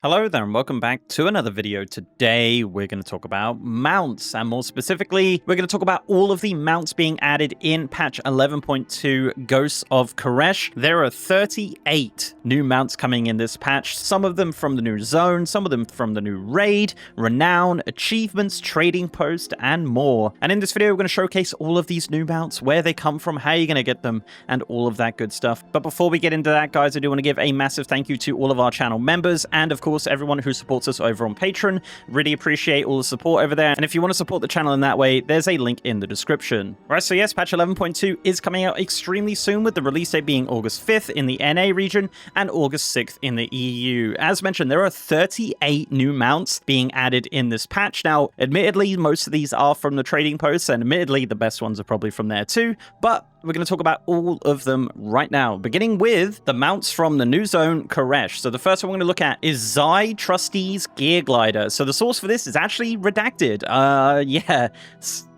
Hello there and welcome back to another video. Today we're going to talk about mounts, and more specifically we're going to talk about all of the mounts being added in patch 11.2 Ghosts of Koresh. There are 38 new mounts coming in this patch, some of them from the new zone, some of them from the new raid, renown, achievements, trading post, and more. And in this video we're going to showcase all of these new mounts, where they come from, how you're going to get them, and all of that good stuff. But before we get into that, guys, I do want to give a massive thank you to all of our channel members and of course everyone who supports us over on Patreon. Really appreciate all the support over there, and if you want to support the channel in that way, there's a link in the description. Right, so yes, patch 11.2 is coming out extremely soon, with the release date being August 5th in the NA region and August 6th in the EU. As mentioned, there are 38 new mounts being added in this patch. Now, admittedly, most of these are from the trading posts, and admittedly, the best ones are probably from there too, but we're going to talk about all of them right now, beginning with the mounts from the new zone, Koresh. So the first one we're going to look at is Zai Trustees Gear Glider. So the source for this is actually redacted.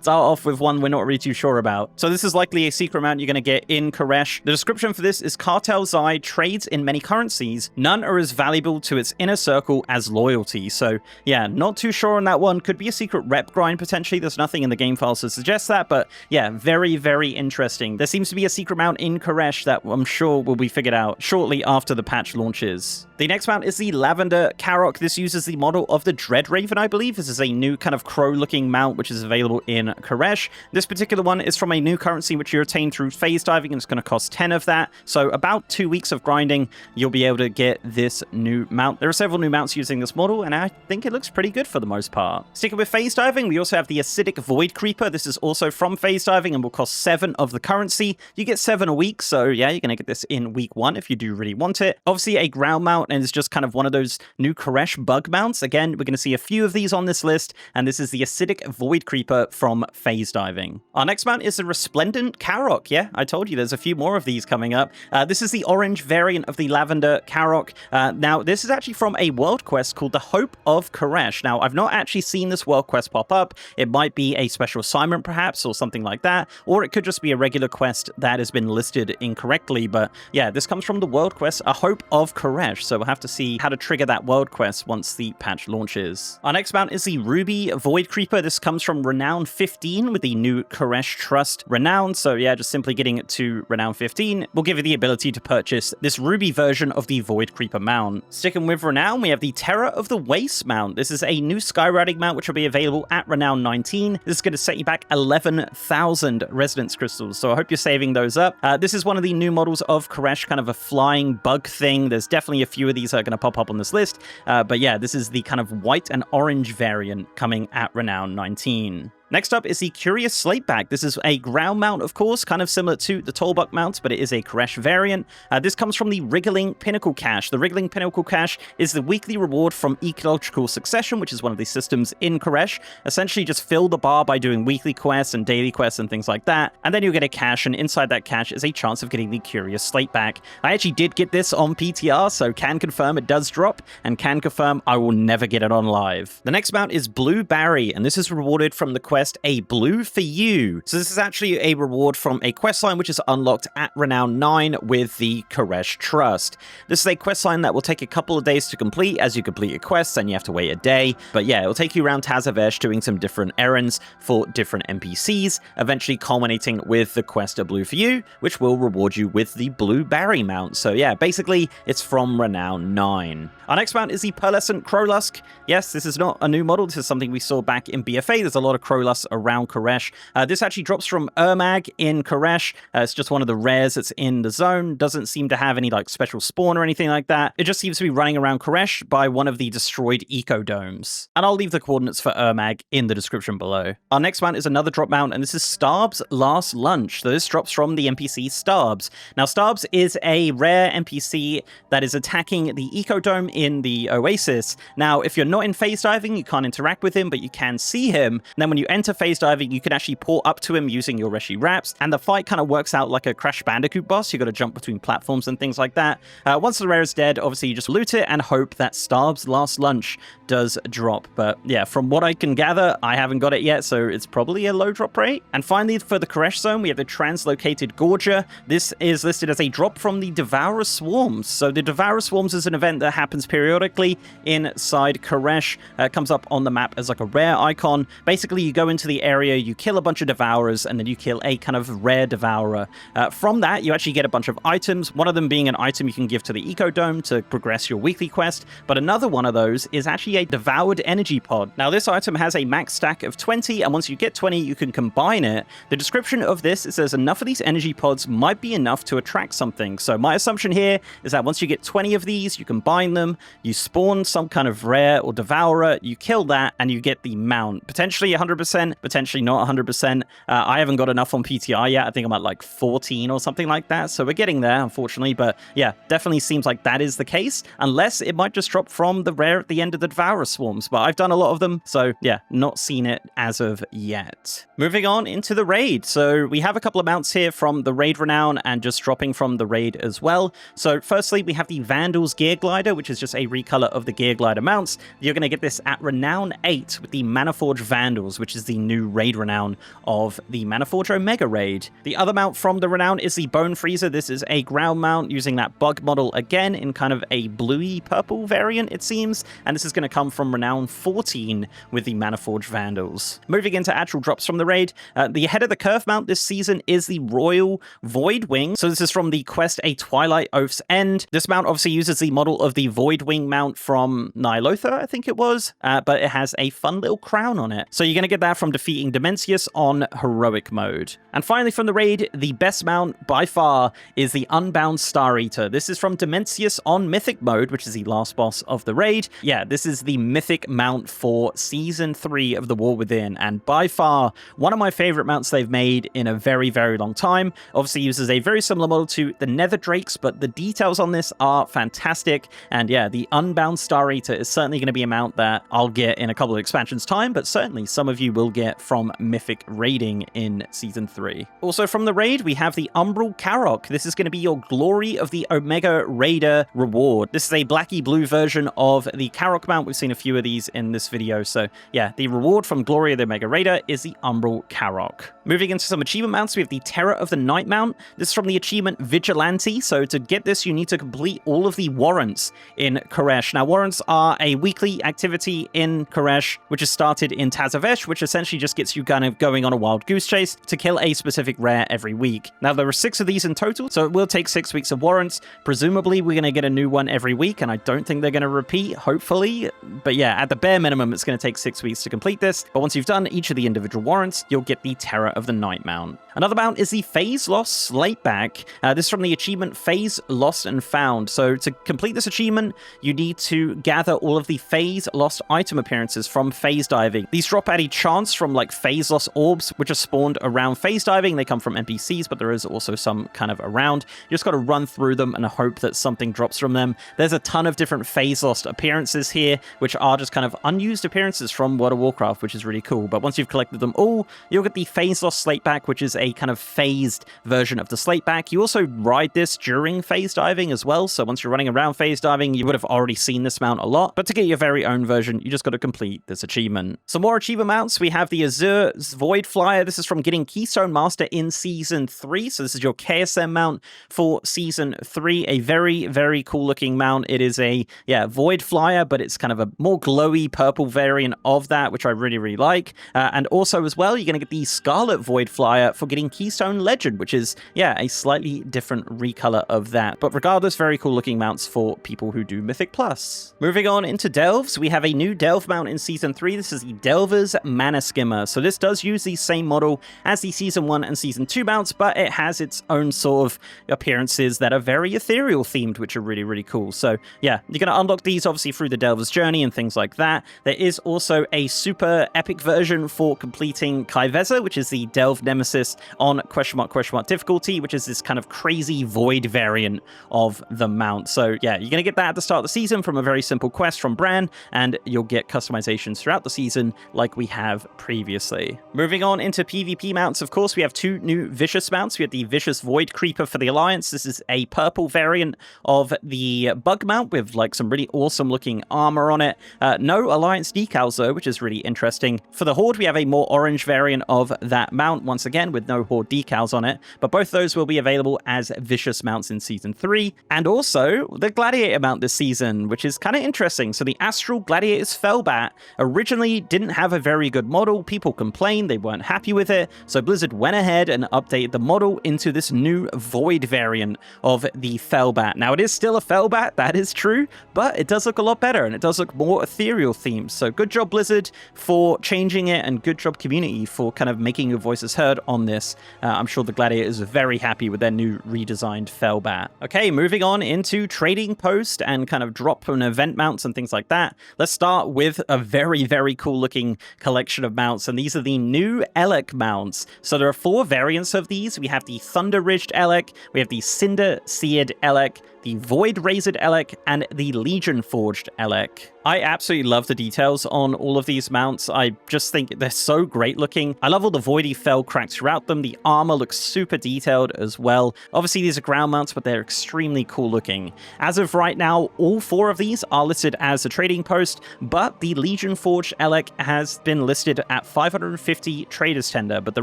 Start off with one we're not really too sure about. So this is likely a secret mount you're going to get in Koresh. The description for this is: Cartel Zai trades in many currencies. None are as valuable to its inner circle as loyalty. So yeah, not too sure on that one. Could be a secret rep grind potentially. There's nothing in the game files to suggest that, but yeah, very, very interesting. There seems to be a secret mount in Koresh that I'm sure will be figured out shortly after the patch launches. The next mount is the Lavender Karok. This uses the model of the Dread Raven, I believe. This is a new kind of crow-looking mount which is available in Koresh. This particular one is from a new currency which you attain through phase diving, and it's going to cost 10 of that. So about 2 weeks of grinding, you'll be able to get this new mount. There are several new mounts using this model, and I think it looks pretty good for the most part. Sticking with phase diving, we also have the Acidic Void Creeper. This is also from phase diving and will cost 7 of the currency. You get 7 a week, so yeah, you're going to get this in week 1 if you do really want it. Obviously a ground mount, and it's just kind of one of those new Koresh bug mounts. Again, we're going to see a few of these on this list, and this is the Acidic Void Creeper from phase diving. Our next mount is the Resplendent Karok. Yeah, I told you there's a few more of these coming up. This is the orange variant of the Lavender Karok. Now, this is actually from a world quest called the Hope of Koresh. Now, I've not actually seen this world quest pop up. It might be a special assignment perhaps, or something like that, or it could just be a regular quest that has been listed incorrectly. But yeah, this comes from the world quest, A Hope of Koresh, so we'll have to see how to trigger that world quest once the patch launches. Our next mount is the Ruby Void Creeper. This comes from Renown 15 with the new Koresh Trust Renown. So yeah, just simply getting it to Renown 15 will give you the ability to purchase this Ruby version of the Void Creeper mount. Sticking with Renown, we have the Terror of the Waste mount. This is a new skywriting mount which will be available at Renown 19. This is going to set you back 11,000 Resonance Crystals, so I hope you're saving those up. This is one of the new models of Koresh, kind of a flying bug thing. There's definitely a few of these that are going to pop up on this list, but yeah, this is the kind of white and orange variant coming at Renown 19. Next up is the Curious Slateback. This is a ground mount, of course, kind of similar to the Tollbuck mount, but it is a Koresh variant. This comes from the Wriggling Pinnacle Cache. The Wriggling Pinnacle Cache is the weekly reward from Ecological Succession, which is one of the systems in Koresh. Essentially, just fill the bar by doing weekly quests and daily quests and things like that, and then you'll get a cache, and inside that cache is a chance of getting the Curious Slateback. I actually did get this on PTR, so can confirm it does drop, and can confirm I will never get it on live. The next mount is Blue Barry, and this is rewarded from the quest A Blue for You. So this is actually a reward from a questline which is unlocked at Renown 9 with the Koresh Trust. This is a questline that will take a couple of days to complete as you complete your quests, and you have to wait a day. But yeah, it will take you around Tazavesh doing some different errands for different NPCs, eventually culminating with the quest A Blue for You, which will reward you with the Blue Barry mount. So yeah, basically it's from Renown 9. Our next mount is the Pearlescent Crowlusk. Yes, this is not a new model. This is something we saw back in BFA. There's a lot of Crowlusks around Koresh. This actually drops from Ermag in Koresh. It's just one of the rares that's in the zone. Doesn't seem to have any like special spawn or anything like that. It just seems to be running around Koresh by one of the destroyed ecodomes. And I'll leave the coordinates for Ermag in the description below. Our next mount is another drop mount, and this is Starb's Last Lunch. So this drops from the NPC Starbs. Now, Starbs is a rare NPC that is attacking the ecodome in the Oasis. Now, if you're not in phase diving, you can't interact with him, but you can see him. And then when you enter enter phase diving, you can actually port up to him using your Reshi wraps, and the fight kind of works out like a Crash Bandicoot boss. You got to jump between platforms and things like that. Once the rare is dead, obviously you just loot it and hope that Starb's Last Lunch does drop. But yeah, from what I can gather, I haven't got it yet, so it's probably a low drop rate. And finally, for the Koresh zone, we have the Translocated Gorger. This is listed as a drop from the Devourer Swarms. So the Devourer Swarms is an event that happens periodically inside Koresh. It comes up on the map as like a rare icon. Basically, you go into the area, you kill a bunch of Devourers, and then you kill a kind of rare Devourer. From that, you actually get a bunch of items, one of them being an item you can give to the Eco Dome to progress your weekly quest, but another one of those is actually a Devoured Energy Pod. Now, this item has a max stack of 20, and once you get 20, you can combine it. The description of this is there's enough of these energy pods might be enough to attract something. So my assumption here is that once you get 20 of these, you combine them, you spawn some kind of rare or Devourer, you kill that, and you get the mount. Potentially 100%, potentially not 100%. I haven't got enough on PTI yet. I think I'm at like 14 or something like that. So we're getting there, unfortunately. But yeah, definitely seems like that is the case, unless it might just drop from the rare at the end of the Devourer Swarms. But I've done a lot of them, so yeah, not seen it as of yet. Moving on into the raid. So we have a couple of mounts here from the raid renown and just dropping from the raid as well. So firstly, we have the Vandal's Gear Glider, which is just a recolor of the Gear Glider mounts. You're going to get this at Renown 8 with the Manaforge Vandals, which is the new raid renown of the Manaforge Omega raid. The other mount from the renown is the Bone Freezer. This is a ground mount using that bug model again in kind of a bluey purple variant, it seems. And this is going to come from Renown 14 with the Manaforge Vandals. Moving into actual drops from the raid, the head of the curve mount this season is the Royal Void Wing. So this is from the quest A Twilight Oath's End. This mount obviously uses the model of the Void Wing mount from Nihilotha, I think it was, but it has a fun little crown on it. So you're going to get that from defeating Dimensius on heroic mode. And finally from the raid, the best mount by far is the Unbound Star Eater. This is from Dimensius on mythic mode, which is the last boss of the raid. Yeah, this is the mythic mount for Season 3 of The War Within, and by far one of my favorite mounts they've made in a very, very long time. Obviously uses a very similar model to the Nether Drakes, but the details on this are fantastic. And yeah, the Unbound Star Eater is certainly going to be a mount that I'll get in a couple of expansions time, but certainly some of you will get from mythic raiding in Season 3. Also from the raid, we have the Umbral Karok. This is going to be your Glory of the Omega Raider reward. This is a blacky blue version of the Karok mount. We've seen a few of these in this video. So yeah, the reward from Glory of the Omega Raider is the Umbral Karok. Moving into some achievement mounts, we have the Terror of the Night mount. This is from the achievement Vigilante. So to get this, you need to complete all of the warrants in Koresh. Now, warrants are a weekly activity in Koresh, which is started in Tazavesh, which essentially just gets you kind of going on a wild goose chase to kill a specific rare every week. Now, there are 6 of these in total, so it will take 6 weeks of warrants. Presumably, we're going to get a new one every week, and I don't think they're going to repeat, hopefully. But yeah, at the bare minimum, it's going to take 6 weeks to complete this. But once you've done each of the individual warrants, you'll get the Terror of the Night mount. Another mount is the Phase Lost Slateback. This is from the achievement Phase Lost and Found. So to complete this achievement, you need to gather all of the Phase Lost item appearances from phase diving. These drop at a chance from like Phase Lost orbs, which are spawned around phase diving. They come from NPCs, but there is also some kind of around. You just got to run through them and hope that something drops from them. There's a ton of different Phase Lost appearances here, which are just kind of unused appearances from World of Warcraft, which is really cool. But once you've collected them all, you'll get the Phase Lost Slateback, which is a kind of phased version of the Slateback. You also ride this during phase diving as well. So once you're running around phase diving, you would have already seen this mount a lot. But to get your very own version, you just got to complete this achievement. Some more achievement mounts. We have the Azure Void Flyer. This is from getting Keystone Master in Season 3. So this is your KSM mount for Season 3. A very, very cool looking mount. It is a, Void Flyer, but it's kind of a more glowy purple variant of that, which I really, really like. And also as well, you're going to get the Scarlet Void Flyer for getting Keystone Legend, which is, a slightly different recolor of that. But regardless, very cool looking mounts for people who do Mythic Plus. Moving on into Delves, we have a new Delve mount in Season 3. This is the Delver's Mana Skimmer. So this does use the same model as the Season 1 and Season 2 mounts, but it has its own sort of appearances that are very ethereal themed, which are really, really cool. So yeah, you're going to unlock these obviously through the Delver's Journey and things like that. There is also a super epic version for completing Kaiveza, which is the Delve Nemesis on **** difficulty, which is this kind of crazy void variant of the mount. So yeah, you're going to get that at the start of the season from a very simple quest from Bran, and you'll get customizations throughout the season like we have previously. Moving on into PvP mounts, of course, we have two new Vicious mounts. We have the Vicious Void Creeper for the Alliance. This is a purple variant of the Bug mount with like some really awesome looking armor on it. No Alliance decals though, which is really interesting. For the Horde, we have a more orange variant of that mount, once again with no Horde decals on it, but both those will be available as Vicious mounts in Season 3. And also the Gladiator mount this season, which is kind of interesting. So the Astral Gladiator's Fellbat originally didn't have a very good model. People complained, they weren't happy with it, so Blizzard went ahead and updated the model into this new Void variant of the Fellbat. Now, it is still a Fellbat, that is true, but it does look a lot better, and it does look more ethereal themed. So good job, Blizzard, for changing it, and good job, community, for kind of making your voices heard on this. I'm sure the Gladiators are very happy with their new redesigned Fellbat. Okay, moving on into Trading Post and kind of drop and event mounts and things like that. Let's start with a very, very cool looking collection of mounts, and these are the new Elec mounts. So there are 4 variants of these. We have the Thunder Ridged Elec, we have the Cinder Seared Elec, the Void Razored Elec, and the Legion Forged Elec. I absolutely love the details on all of these mounts. I just think they're so great looking. I love all the voidy fell cracks throughout them. The armor looks super detailed as well. Obviously, these are ground mounts, but they're extremely cool looking. As of right now, all 4 of these are listed as a trading post, but the Legion Forged Elec has been listed at 550 traders tender, but the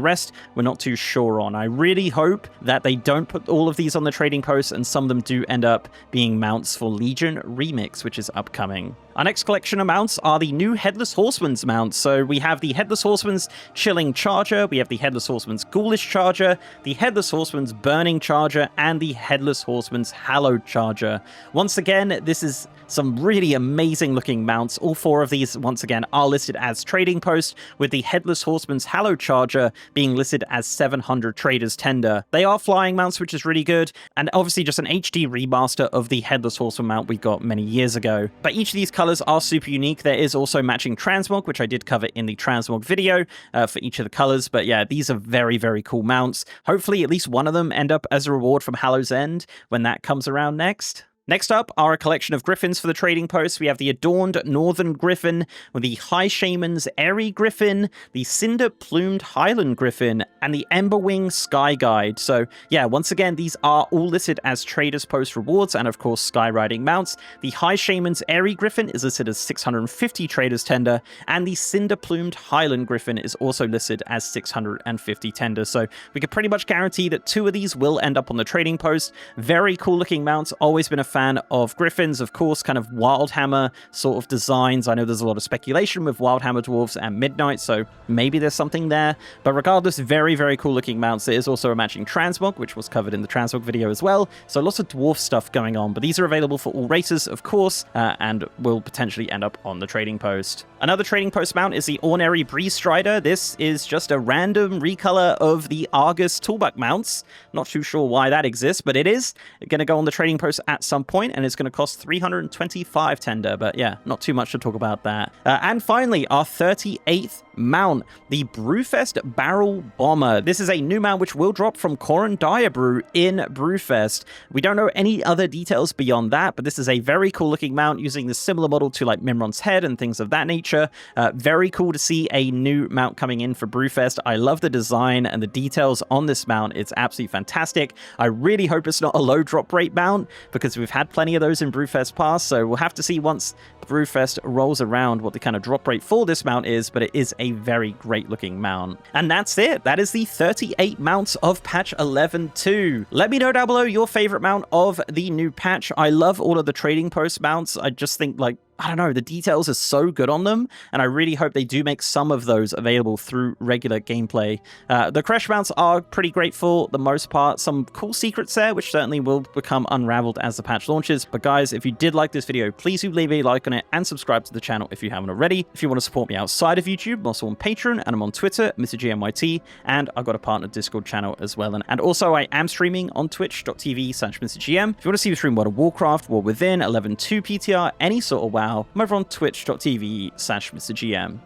rest we're not too sure on. I really hope that they don't put all of these on the trading post and some of them do end up being mounts for Legion Remix, which is upcoming. Our next collection of mounts are the new Headless Horseman's mounts. So we have the Headless Horseman's Chilling Charger, we have the Headless Horseman's Ghoulish Charger, the Headless Horseman's Burning Charger, and the Headless Horseman's Hallowed Charger. Once again, this is some really amazing looking mounts. All 4 of these, once again, are listed as trading post, with the Headless Horseman's Hallowed Charger being listed as 700 traders tender. They are flying mounts, which is really good, and obviously just an HD remaster of the Headless Horseman mount we got many years ago. But each of these colors are super unique. There is also matching transmog, which I did cover in the transmog video for each of the colors. But yeah, these are very, very cool mounts. Hopefully at least one of them end up as a reward from Hallow's End when that comes around next. Next up are a collection of griffins for the trading post. We have the Adorned Northern Griffin, with the High Shaman's Airy Griffin, the Cinder Plumed Highland Griffin, and the Emberwing Sky Guide. So yeah, once again, these are all listed as traders post rewards and of course skywriting mounts. The High Shaman's Airy Griffin is listed as 650 traders tender, and the Cinder Plumed Highland Griffin is also listed as 650 tender. So we could pretty much guarantee that 2 of these will end up on the trading post. Very cool looking mounts. Always been a fan of griffins, of course, kind of Wildhammer sort of designs. I know there's a lot of speculation with Wildhammer dwarves and Midnight, so maybe there's something there. But regardless, very, very cool looking mounts. There is also a matching transmog, which was covered in the transmog video as well. So lots of dwarf stuff going on, but these are available for all races, of course, and will potentially end up on the trading post. Another trading post mount is the Ornery Breeze Strider. This is just a random recolor of the Argus Toolbuck mounts. Not too sure why that exists, but it is going to go on the trading post at some point, and it's going to cost 325 tender, but yeah, not too much to talk about that. And finally, our 38th mount, the Brewfest Barrel Bomber. This is a new mount which will drop from Corin Diabrew in Brewfest. We don't know any other details beyond that, but this is a very cool looking mount using the similar model to like Mimron's head and things of that nature. Very cool to see a new mount coming in for Brewfest. I love the design and the details on this mount. It's absolutely fantastic. I really hope it's not a low drop rate mount, because we've had plenty of those in Brewfest past, so we'll have to see once Brewfest rolls around what the kind of drop rate for this mount is, but it is a very great looking mount. And that's it. That is the 38 mounts of patch 11.2. Let me know down below your favorite mount of the new patch. I love all of the trading post mounts. I just think, like, I don't know, the details are so good on them, and I really hope they do make some of those available through regular gameplay. The Crash mounts are pretty great for the most part. Some cool secrets there, which certainly will become unraveled as the patch launches. But guys, if you did like this video, please do leave a like on it and subscribe to the channel if you haven't already. If you want to support me outside of YouTube, I'm also on Patreon, and I'm on Twitter, MrGMYT, and I've got a partner Discord channel as well. And also, I am streaming on twitch.tv/MrGM. If you want to see me stream World of Warcraft, War Within, 11.2 PTR, any sort of WoW, I'm over on twitch.tv/MrGM.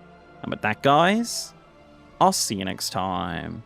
And with that, guys, I'll see you next time.